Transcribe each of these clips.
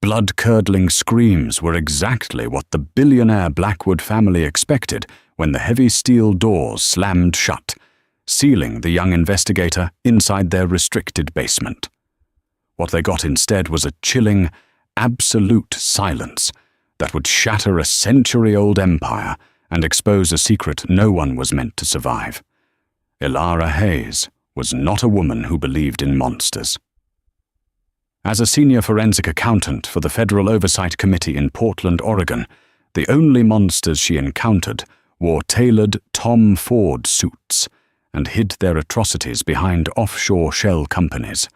blood-curdling screams were exactly what the billionaire Blackwood family expected when the heavy steel doors slammed shut, sealing the young investigator inside their restricted basement. What they got instead was a chilling, absolute silence that would shatter a century-old empire and expose a secret no one was meant to survive. Ilara Hayes was not a woman who believed in monsters. As a senior forensic accountant for the Federal Oversight Committee in Portland, Oregon, the only monsters she encountered wore tailored Tom Ford suits and hid their atrocities behind offshore shell companies.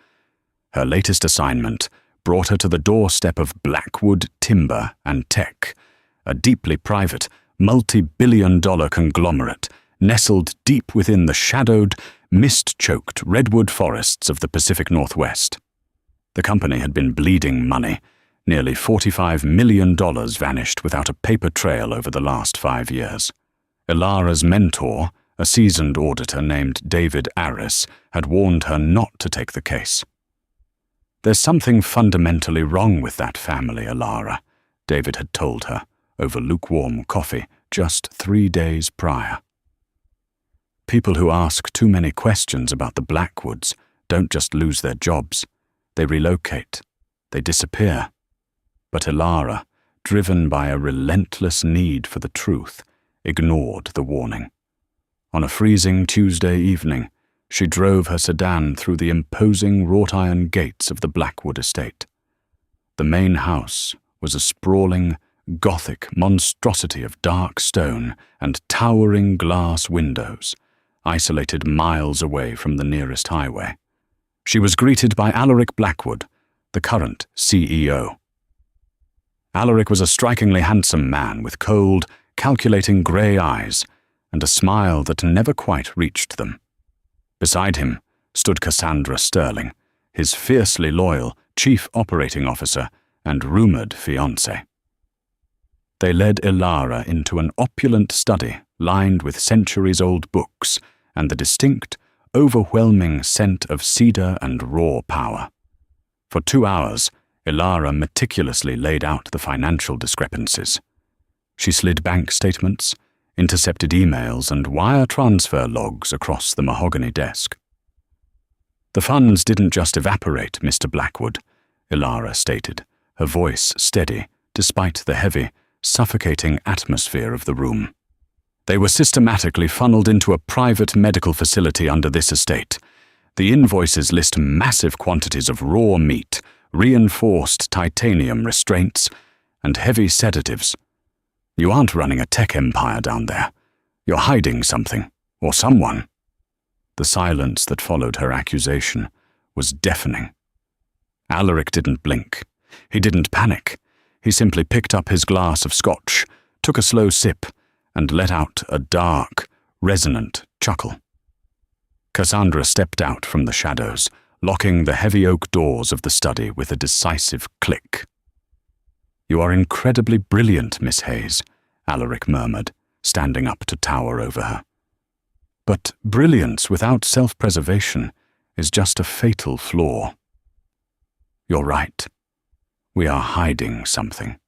Her latest assignment brought her to the doorstep of Blackwood Timber and Tech, a deeply private, multi-billion-dollar conglomerate nestled deep within the shadowed, mist-choked redwood forests of the Pacific Northwest. The company had been bleeding money. Nearly $45 million vanished without a paper trail over the last 5 years. Ilara's mentor, a seasoned auditor named David Aris, had warned her not to take the case. "There's something fundamentally wrong with that family, Ilara," David had told her over lukewarm coffee just 3 days prior. People who ask too many questions about the Blackwoods don't just lose their jobs. They relocate. They disappear. But Ilara, driven by a relentless need for the truth, ignored the warning. On a freezing Tuesday evening, she drove her sedan through the imposing wrought-iron gates of the Blackwood estate. The main house was a sprawling, Gothic monstrosity of dark stone and towering glass windows, isolated miles away from the nearest highway. She was greeted by Alaric Blackwood, the current CEO. Alaric was a strikingly handsome man with cold, calculating grey eyes and a smile that never quite reached them. Beside him stood Cassandra Sterling, his fiercely loyal chief operating officer and rumoured fiancée. They led Ilara into an opulent study lined with centuries-old books and the distinct, overwhelming scent of cedar and raw power. For 2 hours, Ilara meticulously laid out the financial discrepancies. She slid bank statements, intercepted emails, and wire transfer logs across the mahogany desk. "The funds didn't just evaporate, Mr. Blackwood," Ilara stated, her voice steady despite the heavy, suffocating atmosphere of the room. "They were systematically funneled into a private medical facility under this estate. The invoices list massive quantities of raw meat, reinforced titanium restraints, and heavy sedatives. You aren't running a tech empire down there. You're hiding something, or someone." The silence that followed her accusation was deafening. Alaric didn't blink. He didn't panic. He simply picked up his glass of scotch, took a slow sip, and let out a dark, resonant chuckle. Cassandra stepped out from the shadows, locking the heavy oak doors of the study with a decisive click. "You are incredibly brilliant, Miss Hayes," Alaric murmured, standing up to tower over her. "But brilliance without self-preservation is just a fatal flaw." "You're right. We are hiding something.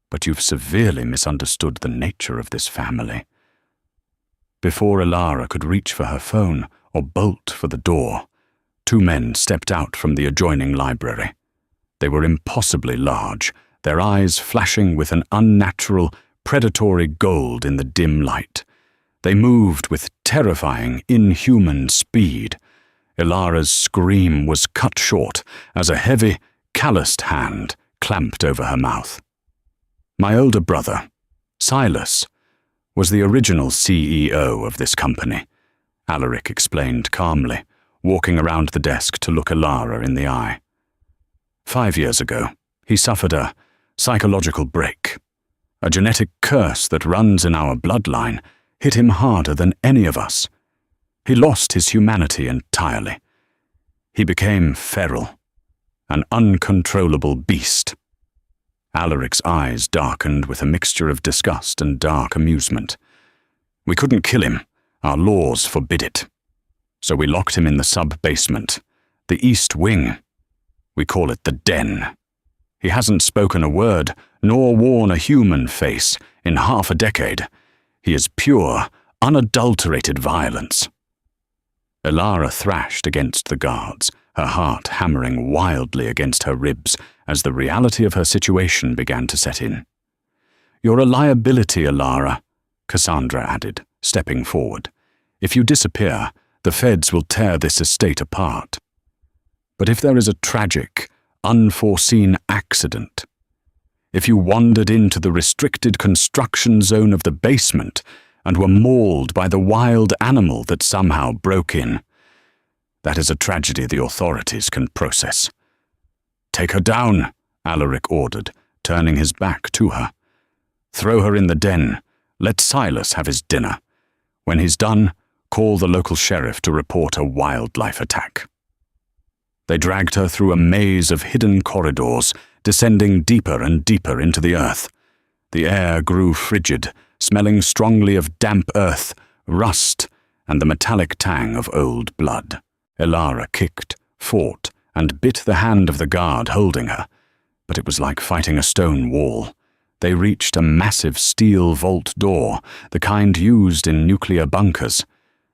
But you've severely misunderstood the nature of this family." Before Ilara could reach for her phone or bolt for the door, 2 men stepped out from the adjoining library. They were impossibly large, their eyes flashing with an unnatural, predatory gold in the dim light. They moved with terrifying, inhuman speed. Ilara's scream was cut short as a heavy, calloused hand clamped over her mouth. "My older brother, Silas, was the original CEO of this company," Alaric explained calmly, walking around the desk to look Ilara in the eye. 5 years ago, he suffered a psychological break. A genetic curse that runs in our bloodline hit him harder than any of us. He lost his humanity entirely. He became feral, an uncontrollable beast. Alaric's eyes darkened with a mixture of disgust and dark amusement. "We couldn't kill him. Our laws forbid it. So we locked him in the sub-basement, the East Wing. We call it the Den." He hasn't spoken a word, nor worn a human face in half a decade. He is pure, unadulterated violence. Elara thrashed against the guards, her heart hammering wildly against her ribs as the reality of her situation began to set in. "You're a liability, Elara," Cassandra added, stepping forward. "If you disappear, the feds will tear this estate apart. But if there is a tragic, unforeseen accident, if you wandered into the restricted construction zone of the basement and were mauled by the wild animal that somehow broke in, that is a tragedy the authorities can process." "Take her down," Alaric ordered, turning his back to her. "Throw her in the den. Let Silas have his dinner. When he's done, call the local sheriff to report a wildlife attack." They dragged her through a maze of hidden corridors, descending deeper and deeper into the earth. The air grew frigid, smelling strongly of damp earth, rust, and the metallic tang of old blood. Elara kicked, fought, and bit the hand of the guard holding her, but it was like fighting a stone wall. They reached a massive steel vault door, the kind used in nuclear bunkers.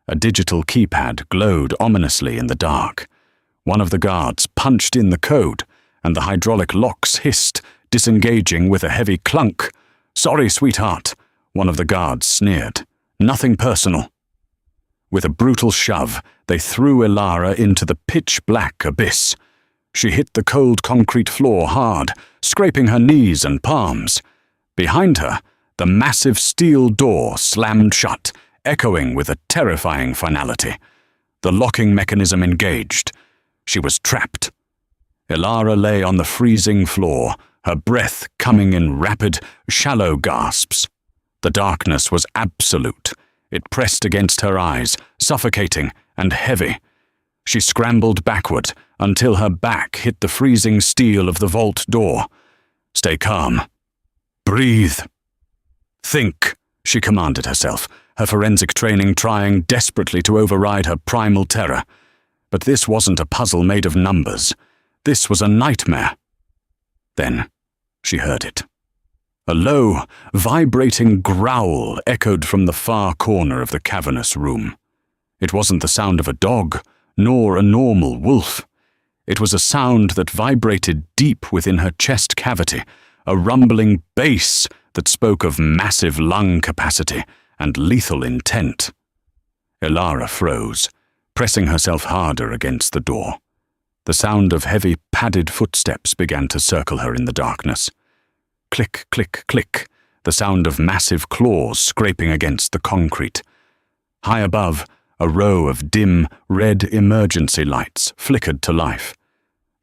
A digital keypad glowed ominously in the dark. One of the guards punched in the code, and the hydraulic locks hissed, disengaging with a heavy clunk. "Sorry, sweetheart," one of the guards sneered. "Nothing personal." With a brutal shove, they threw Elara into the pitch-black abyss. She hit the cold concrete floor hard, scraping her knees and palms. Behind her, the massive steel door slammed shut, echoing with a terrifying finality. The locking mechanism engaged. She was trapped. Elara lay on the freezing floor, her breath coming in rapid, shallow gasps. The darkness was absolute. It pressed against her eyes, suffocating and heavy. She scrambled backward until her back hit the freezing steel of the vault door. "Stay calm. Breathe. Think," she commanded herself, her forensic training trying desperately to override her primal terror. But this wasn't a puzzle made of numbers. This was a nightmare. Then she heard it. A low, vibrating growl echoed from the far corner of the cavernous room. It wasn't the sound of a dog, nor a normal wolf. It was a sound that vibrated deep within her chest cavity, a rumbling bass that spoke of massive lung capacity and lethal intent. Elara froze, pressing herself harder against the door. The sound of heavy, padded footsteps began to circle her in the darkness. Click, click, click, the sound of massive claws scraping against the concrete. High above, a row of dim, red emergency lights flickered to life.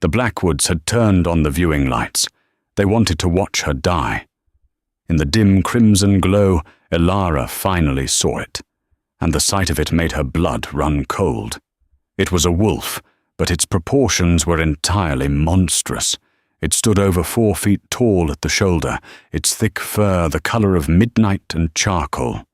The Blackwoods had turned on the viewing lights. They wanted to watch her die. In the dim crimson glow, Elara finally saw it, and the sight of it made her blood run cold. It was a wolf, but its proportions were entirely monstrous. It stood over 4 feet tall at the shoulder, its thick fur the color of midnight and charcoal.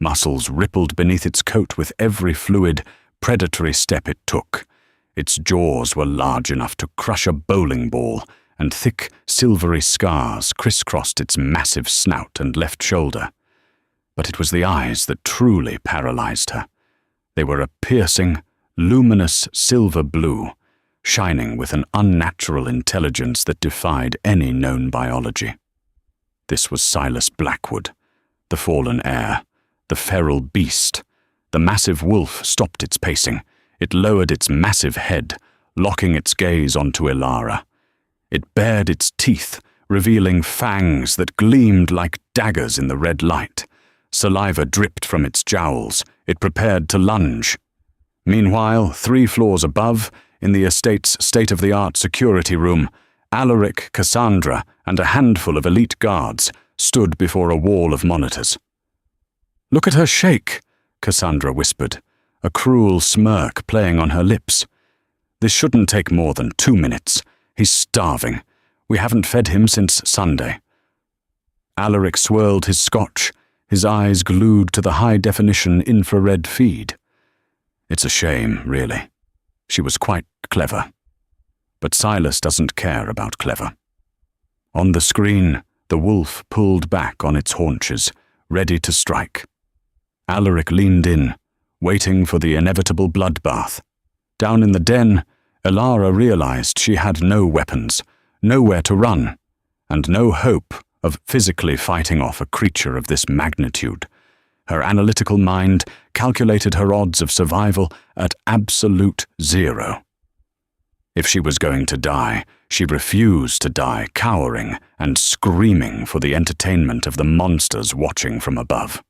Muscles rippled beneath its coat with every fluid, predatory step it took. Its jaws were large enough to crush a bowling ball, and thick, silvery scars crisscrossed its massive snout and left shoulder. But it was the eyes that truly paralyzed her. They were a piercing, luminous silver blue, shining with an unnatural intelligence that defied any known biology. This was Silas Blackwood, the fallen heir, the feral beast. The massive wolf stopped its pacing. It lowered its massive head, locking its gaze onto Elara. It bared its teeth, revealing fangs that gleamed like daggers in the red light. Saliva dripped from its jowls. It prepared to lunge. Meanwhile, 3 floors above, in the estate's state-of-the-art security room, Alaric, Cassandra, and a handful of elite guards stood before a wall of monitors. "Look at her shake," Cassandra whispered, a cruel smirk playing on her lips. "This shouldn't take more than 2 minutes. He's starving. We haven't fed him since Sunday." Alaric swirled his scotch, his eyes glued to the high-definition infrared feed. "It's a shame, really. She was quite clever. But Silas doesn't care about clever. On the screen, the wolf pulled back on its haunches, ready to strike. Alaric leaned in, waiting for the inevitable bloodbath. Down in the den, Elara realized she had no weapons, nowhere to run, and no hope of physically fighting off a creature of this magnitude. Her analytical mind calculated her odds of survival at absolute 0. If she was going to die, she refused to die cowering and screaming for the entertainment of the monsters watching from above.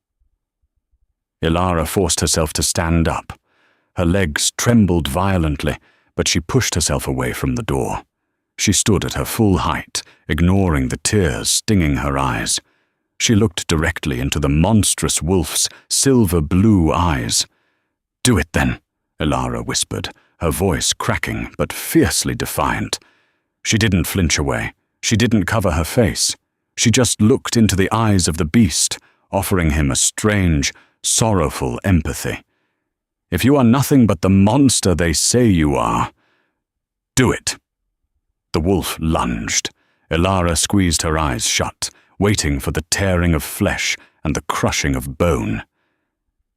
Elara forced herself to stand up. Her legs trembled violently, but she pushed herself away from the door. She stood at her full height, ignoring the tears stinging her eyes. She looked directly into the monstrous wolf's silver-blue eyes. "Do it then," Elara whispered, her voice cracking but fiercely defiant. She didn't flinch away. She didn't cover her face. She just looked into the eyes of the beast, offering him a strange, sorrowful empathy. "If you are nothing but the monster they say you are, do it." The wolf lunged. Elara squeezed her eyes shut, waiting for the tearing of flesh and the crushing of bone.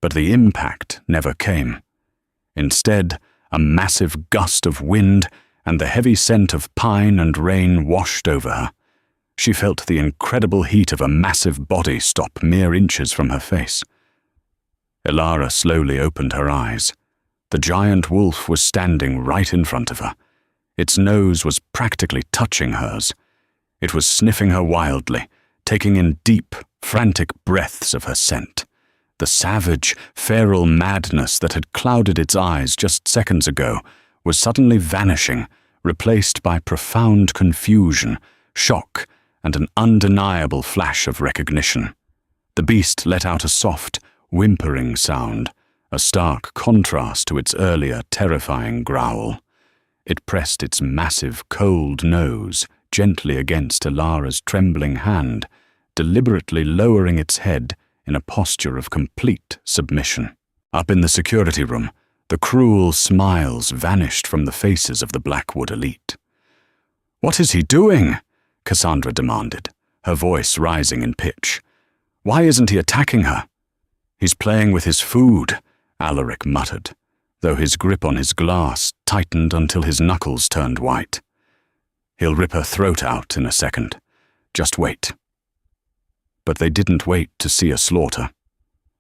But the impact never came. Instead, a massive gust of wind and the heavy scent of pine and rain washed over her. She felt the incredible heat of a massive body stop mere inches from her face. Elara slowly opened her eyes. The giant wolf was standing right in front of her. Its nose was practically touching hers. It was sniffing her wildly, taking in deep, frantic breaths of her scent. The savage, feral madness that had clouded its eyes just seconds ago was suddenly vanishing, replaced by profound confusion, shock, and an undeniable flash of recognition. The beast let out a soft, whimpering sound, a stark contrast to its earlier terrifying growl. It pressed its massive, cold nose gently against Elara's trembling hand, deliberately lowering its head in a posture of complete submission. Up in the security room, the cruel smiles vanished from the faces of the Blackwood elite. "What is he doing?" Cassandra demanded, her voice rising in pitch. "Why isn't he attacking her?" "He's playing with his food," Alaric muttered, though his grip on his glass tightened until his knuckles turned white. "He'll rip her throat out in a second. Just wait." But they didn't wait to see a slaughter.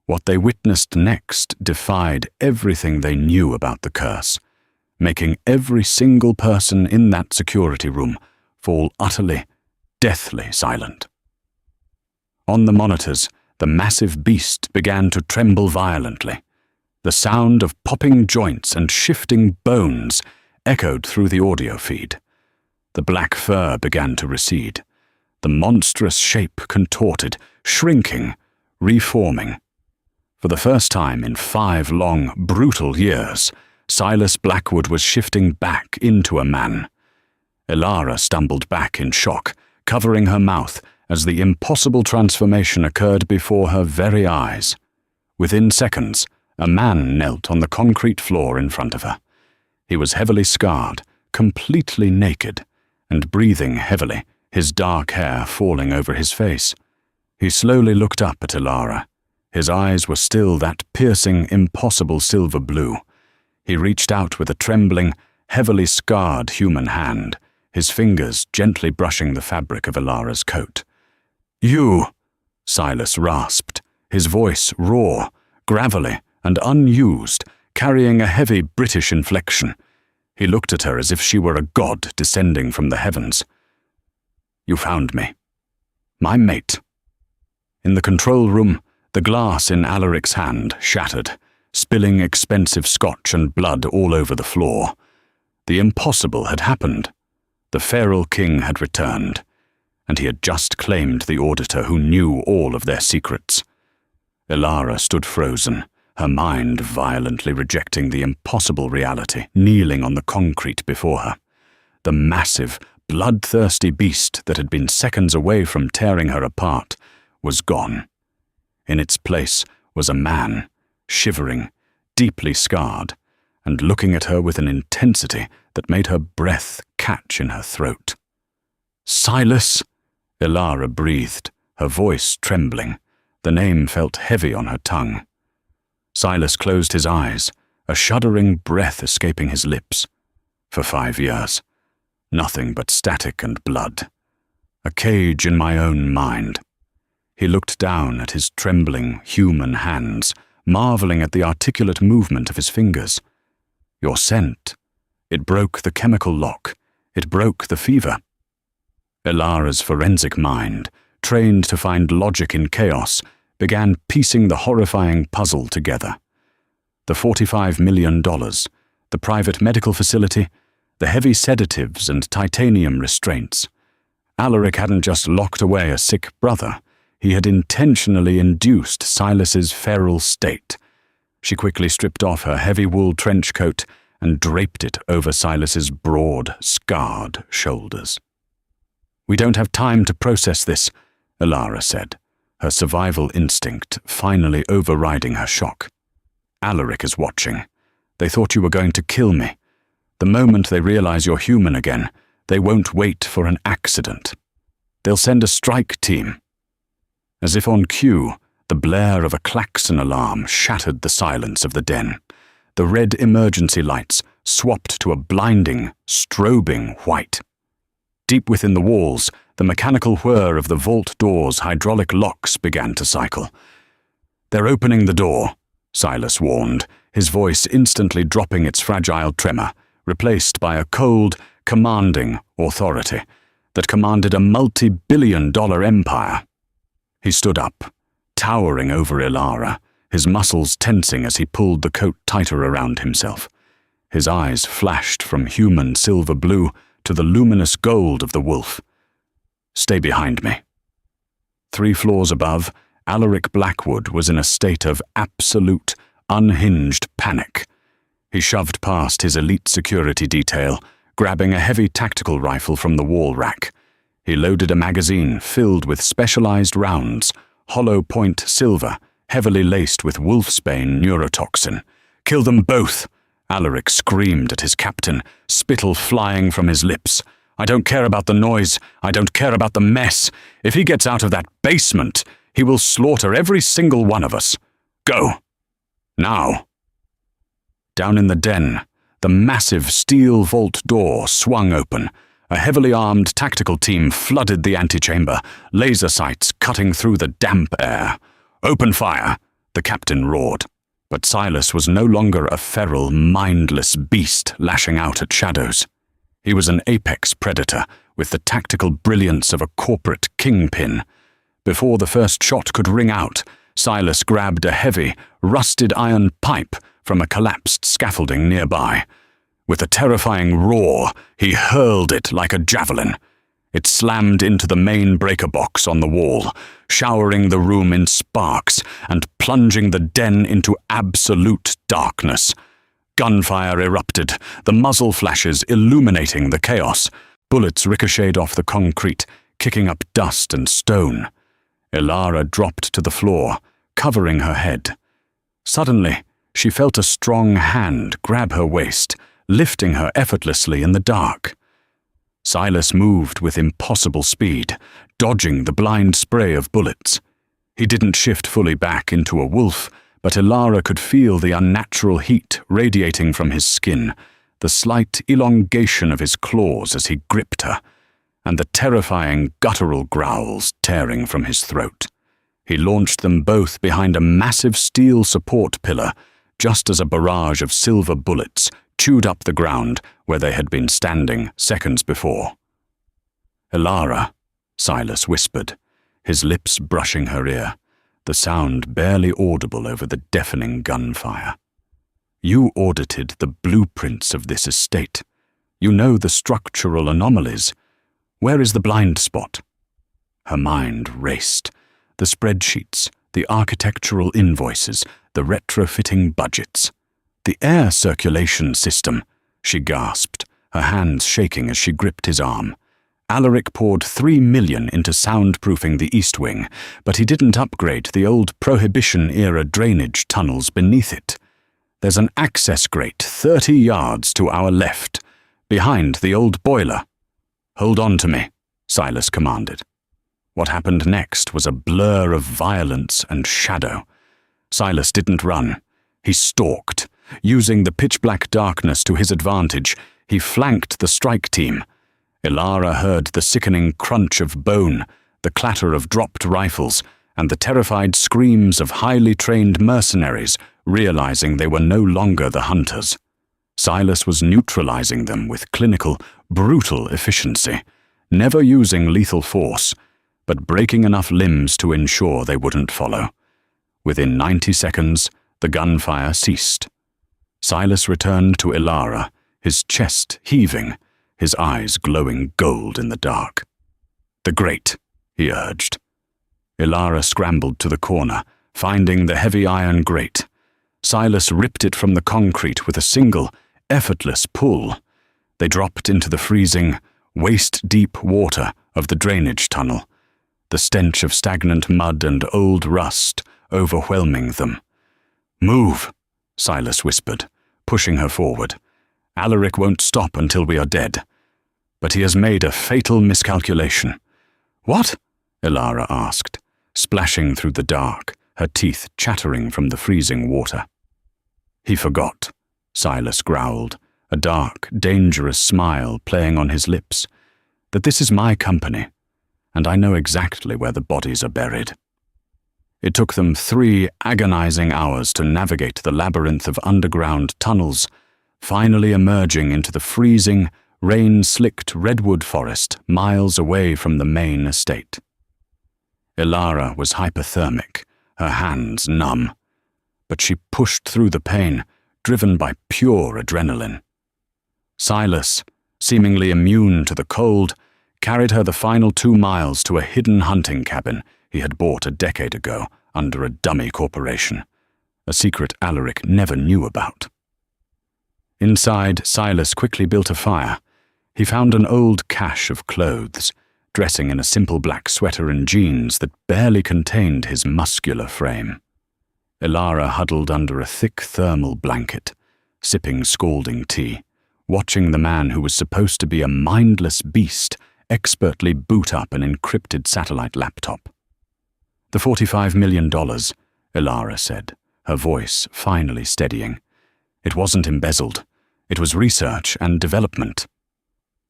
What they witnessed next defied everything they knew about the curse, making every single person in that security room fall utterly, deathly silent. On the monitors, the massive beast began to tremble violently. The sound of popping joints and shifting bones echoed through the audio feed. The black fur began to recede. The monstrous shape contorted, shrinking, reforming. For the first time in 5 long, brutal years, Silas Blackwood was shifting back into a man. Elara stumbled back in shock, covering her mouth as the impossible transformation occurred before her very eyes. Within seconds, a man knelt on the concrete floor in front of her. He was heavily scarred, completely naked, and breathing heavily, his dark hair falling over his face. He slowly looked up at Elara. His eyes were still that piercing, impossible silver blue. He reached out with a trembling, heavily scarred human hand, his fingers gently brushing the fabric of Elara's coat. "You," Silas rasped, his voice raw, gravelly, and unused, carrying a heavy British inflection. He looked at her as if she were a god descending from the heavens. "You found me. My mate." In the control room, the glass in Alaric's hand shattered, spilling expensive scotch and blood all over the floor. The impossible had happened. The feral king had returned, and he had just claimed the auditor who knew all of their secrets. Elara stood frozen, her mind violently rejecting the impossible reality kneeling on the concrete before her. The massive, bloodthirsty beast that had been seconds away from tearing her apart was gone. In its place was a man, shivering, deeply scarred, and looking at her with an intensity that made her breath catch in her throat. "Silas!" Ilara breathed, her voice trembling. The name felt heavy on her tongue. Silas closed his eyes, a shuddering breath escaping his lips. For 5 years. Nothing but static and blood. A cage in my own mind. He looked down at his trembling, human hands, marveling at the articulate movement of his fingers. Your scent. It broke the chemical lock. It broke the fever. Ilara's forensic mind, trained to find logic in chaos, began piecing the horrifying puzzle together. The $45 million, the private medical facility, the heavy sedatives and titanium restraints. Alaric hadn't just locked away a sick brother. He had intentionally induced Silas's feral state. She quickly stripped off her heavy wool trench coat and draped it over Silas's broad, scarred shoulders. "We don't have time to process this," Ilara said, her survival instinct finally overriding her shock. "Alaric is watching. They thought you were going to kill me. The moment they realize you're human again, they won't wait for an accident. They'll send a strike team." As if on cue, the blare of a klaxon alarm shattered the silence of the den. The red emergency lights swapped to a blinding, strobing white. Deep within the walls, the mechanical whir of the vault door's hydraulic locks began to cycle. "They're opening the door," Silas warned, his voice instantly dropping its fragile tremor, replaced by a cold, commanding authority that commanded a multi-billion-dollar empire. He stood up, towering over Ilara, his muscles tensing as he pulled the coat tighter around himself. His eyes flashed from human silver blue to the luminous gold of the wolf. "Stay behind me." 3 floors above, Alaric Blackwood was in a state of absolute, unhinged panic. He shoved past his elite security detail, grabbing a heavy tactical rifle from the wall rack. He loaded a magazine filled with specialized rounds, hollow point silver, heavily laced with wolfsbane neurotoxin. "Kill them both!" Alaric screamed at his captain, spittle flying from his lips. "I don't care about the noise. I don't care about the mess. If he gets out of that basement, he will slaughter every single one of us. Go! Now!" Down in the den, the massive steel vault door swung open. A heavily armed tactical team flooded the antechamber, laser sights cutting through the damp air. "Open fire!" the captain roared. But Silas was no longer a feral, mindless beast lashing out at shadows. He was an apex predator with the tactical brilliance of a corporate kingpin. Before the first shot could ring out, Silas grabbed a heavy, rusted iron pipe from a collapsed scaffolding nearby. With a terrifying roar, he hurled it like a javelin. It slammed into the main breaker box on the wall, showering the room in sparks and plunging the den into absolute darkness. Gunfire erupted, the muzzle flashes illuminating the chaos. Bullets ricocheted off the concrete, kicking up dust and stone. Ilara dropped to the floor, covering her head. Suddenly, she felt a strong hand grab her waist, lifting her effortlessly in the dark. Silas moved with impossible speed, dodging the blind spray of bullets. He didn't shift fully back into a wolf, but Ilara could feel the unnatural heat radiating from his skin, the slight elongation of his claws as he gripped her, and the terrifying guttural growls tearing from his throat. He launched them both behind a massive steel support pillar, just as a barrage of silver bullets chewed up the ground where they had been standing seconds before. "Ilara," Silas whispered, his lips brushing her ear, the sound barely audible over the deafening gunfire. "You audited the blueprints of this estate. You know the structural anomalies. Where is the blind spot?" Her mind raced. The spreadsheets, the architectural invoices, the retrofitting budgets. "The air circulation system," she gasped, her hands shaking as she gripped his arm. Alaric poured $3 million into soundproofing the East Wing, but he didn't upgrade the old Prohibition-era drainage tunnels beneath it. "There's an access grate 30 yards to our left, behind the old boiler." "Hold on to me," Silas commanded. What happened next was a blur of violence and shadow. Silas didn't run. He stalked. Using the pitch-black darkness to his advantage, he flanked the strike team. Ilara heard the sickening crunch of bone, the clatter of dropped rifles, and the terrified screams of highly trained mercenaries, realizing they were no longer the hunters. Silas was neutralizing them with clinical, brutal efficiency, never using lethal force, but breaking enough limbs to ensure they wouldn't follow. Within 90 seconds, the gunfire ceased. Silas returned to Ilara, his chest heaving, his eyes glowing gold in the dark. "The grate," he urged. Ilara scrambled to the corner, finding the heavy iron grate. Silas ripped it from the concrete with a single, effortless pull. They dropped into the freezing, waist-deep water of the drainage tunnel, the stench of stagnant mud and old rust overwhelming them. "Move," Silas whispered, pushing her forward. "Alaric won't stop until we are dead. But he has made a fatal miscalculation." "What?" Ilara asked, splashing through the dark, her teeth chattering from the freezing water. "He forgot," Silas growled, a dark, dangerous smile playing on his lips, "that this is my company, and I know exactly where the bodies are buried." It took them 3 agonizing hours to navigate the labyrinth of underground tunnels, finally emerging into the freezing, rain-slicked redwood forest miles away from the main estate. Ilara was hypothermic, her hands numb, but she pushed through the pain, driven by pure adrenaline. Silas, seemingly immune to the cold, carried her the final 2 miles to a hidden hunting cabin he had bought a decade ago under a dummy corporation, a secret Alaric never knew about. Inside, Silas quickly built a fire. He found an old cache of clothes, dressing in a simple black sweater and jeans that barely contained his muscular frame. Ilara huddled under a thick thermal blanket, sipping scalding tea, watching the man who was supposed to be a mindless beast expertly boot up an encrypted satellite laptop. "The $45 million, Ilara said, her voice finally steadying. "It wasn't embezzled. It was research and development."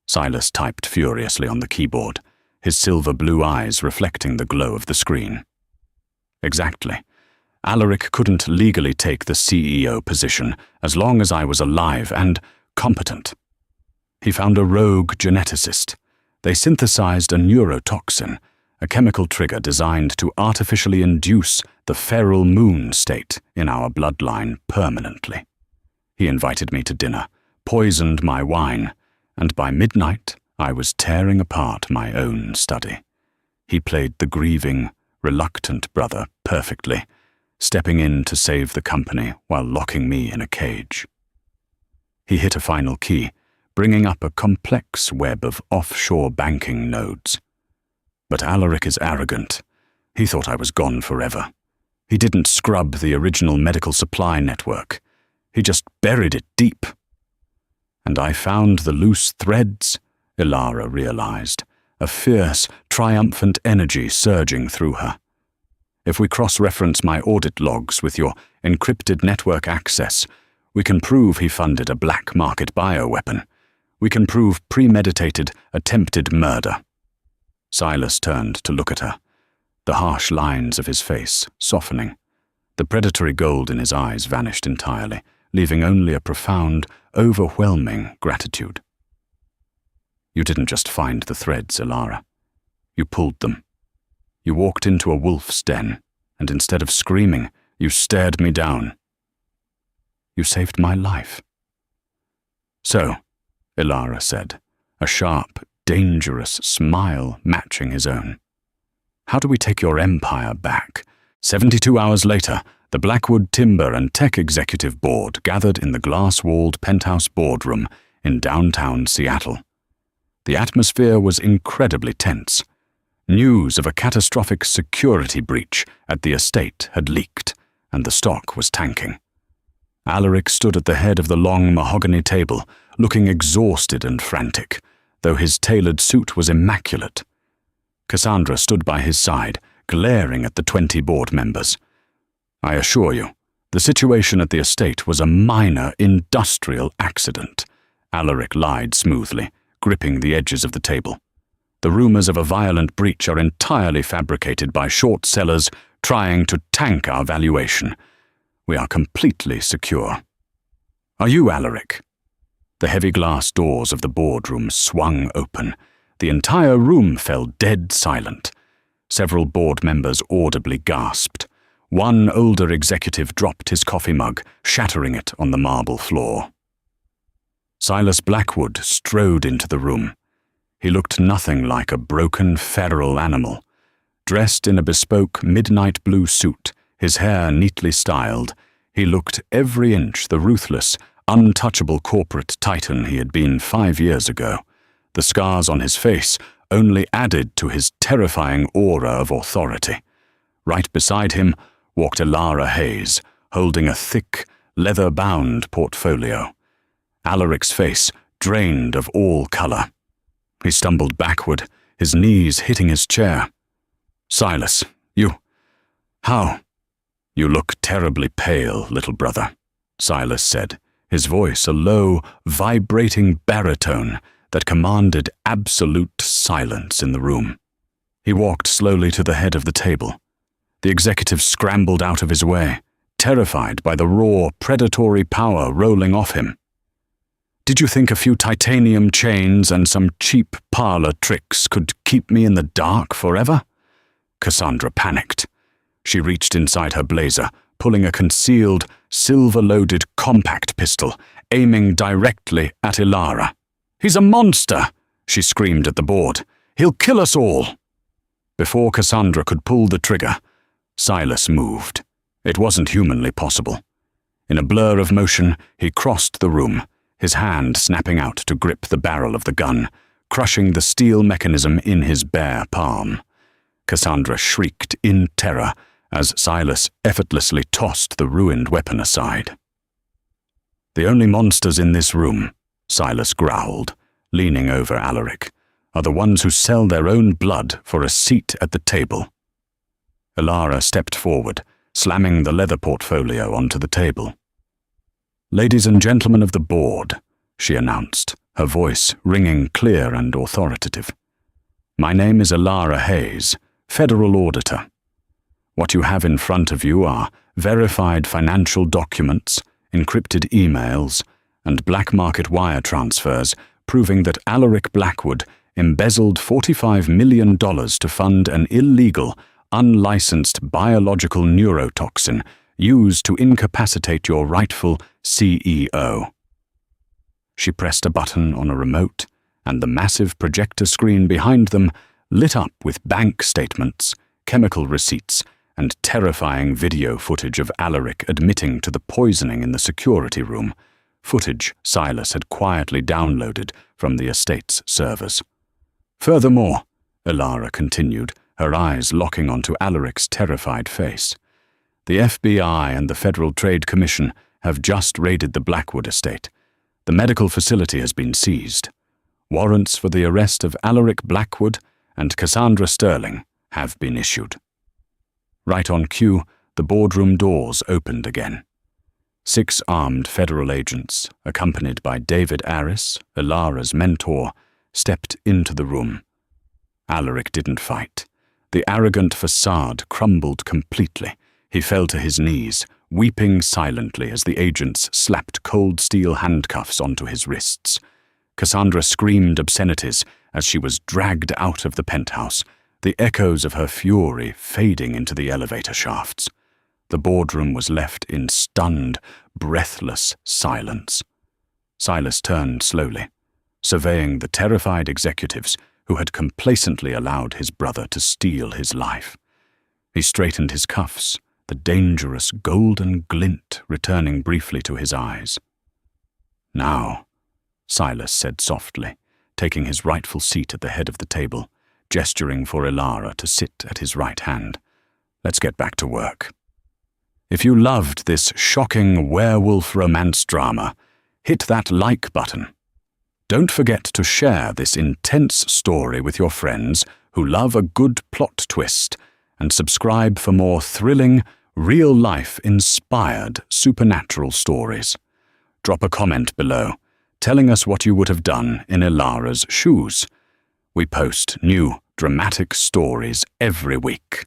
Silas typed furiously on the keyboard, his silver-blue eyes reflecting the glow of the screen. "Exactly. Alaric couldn't legally take the CEO position as long as I was alive and competent. He found a rogue geneticist. They synthesized a neurotoxin, a chemical trigger designed to artificially induce the feral moon state in our bloodline permanently. He invited me to dinner, poisoned my wine, and by midnight I was tearing apart my own study. He played the grieving, reluctant brother perfectly, stepping in to save the company while locking me in a cage. He hit a final key, bringing up a complex web of offshore banking nodes. But Alaric is arrogant. He thought I was gone forever. He didn't scrub the original medical supply network. He just buried it deep. And I found the loose threads, Ilara realized, a fierce, triumphant energy surging through her. If we cross-reference my audit logs with your encrypted network access, we can prove he funded a black market bioweapon. We can prove premeditated, attempted murder. Silas turned to look at her, the harsh lines of his face softening. The predatory gold in his eyes vanished entirely, leaving only a profound, overwhelming gratitude. "You didn't just find the threads, Ilara. You pulled them. You walked into a wolf's den, and instead of screaming, you stared me down. You saved my life." "So," Ilara said, a sharp, dangerous smile matching his own, "how do we take your empire back?" 72 hours later, the Blackwood Timber and Tech Executive Board gathered in the glass-walled penthouse boardroom in downtown Seattle. The atmosphere was incredibly tense. News of a catastrophic security breach at the estate had leaked, and the stock was tanking. Alaric stood at the head of the long mahogany table, looking exhausted and frantic, though his tailored suit was immaculate. Cassandra stood by his side, glaring at the 20 board members. "I assure you, the situation at the estate was a minor industrial accident," Alaric lied smoothly, gripping the edges of the table. "The rumors of a violent breach are entirely fabricated by short sellers trying to tank our valuation. We are completely secure. Are you, Alaric?" The heavy glass doors of the boardroom swung open. The entire room fell dead silent. Several board members audibly gasped. One older executive dropped his coffee mug, shattering it on the marble floor. Silas Blackwood strode into the room. He looked nothing like a broken feral animal. Dressed in a bespoke midnight blue suit, his hair neatly styled, he looked every inch the ruthless, untouchable corporate titan he had been 5 years ago. The scars on his face only added to his terrifying aura of authority. Right beside him walked Elara Hayes, holding a thick, leather-bound portfolio. Alaric's face drained of all color. He stumbled backward, his knees hitting his chair. "Silas, how?" "You look terribly pale, little brother," Silas said, his voice a low, vibrating baritone that commanded absolute silence in the room. He walked slowly to the head of the table. The executive scrambled out of his way, terrified by the raw, predatory power rolling off him. "Did you think a few titanium chains and some cheap parlor tricks could keep me in the dark forever?" Cassandra panicked. She reached inside her blazer, pulling a concealed, silver-loaded compact pistol, aiming directly at Elara. "He's a monster!" she screamed at the board. "He'll kill us all!" Before Cassandra could pull the trigger, Silas moved. It wasn't humanly possible. In a blur of motion, he crossed the room, his hand snapping out to grip the barrel of the gun, crushing the steel mechanism in his bare palm. Cassandra shrieked in terror as Silas effortlessly tossed the ruined weapon aside. "The only monsters in this room," Silas growled, leaning over Alaric, "are the ones who sell their own blood for a seat at the table." Elara stepped forward, slamming the leather portfolio onto the table. "Ladies and gentlemen of the board," she announced, her voice ringing clear and authoritative. "My name is Elara Hayes, Federal Auditor. What you have in front of you are verified financial documents, encrypted emails, and black market wire transfers proving that Alaric Blackwood embezzled $45 million to fund an illegal, unlicensed biological neurotoxin used to incapacitate your rightful CEO." She pressed a button on a remote, and the massive projector screen behind them lit up with bank statements, chemical receipts, and terrifying video footage of Alaric admitting to the poisoning in the security room, footage Silas had quietly downloaded from the estate's servers. "Furthermore," Elara continued, her eyes locking onto Alaric's terrified face, "the FBI and the Federal Trade Commission have just raided the Blackwood estate. The medical facility has been seized. Warrants for the arrest of Alaric Blackwood and Cassandra Sterling have been issued." Right on cue, the boardroom doors opened again. 6 armed federal agents, accompanied by David Aris, Elara's mentor, stepped into the room. Alaric didn't fight. The arrogant facade crumbled completely. He fell to his knees, weeping silently as the agents slapped cold steel handcuffs onto his wrists. Cassandra screamed obscenities as she was dragged out of the penthouse, the echoes of her fury fading into the elevator shafts. The boardroom was left in stunned, breathless silence. Silas turned slowly, surveying the terrified executives who had complacently allowed his brother to steal his life. He straightened his cuffs, the dangerous golden glint returning briefly to his eyes. "Now," Silas said softly, taking his rightful seat at the head of the table, gesturing for Elara to sit at his right hand. "Let's get back to work. If you loved this shocking werewolf romance drama, hit that like button. Don't forget to share this intense story with your friends who love a good plot twist, and subscribe for more thrilling, real-life inspired supernatural stories. Drop a comment below, telling us what you would have done in Ilara's shoes. We post new, dramatic stories every week.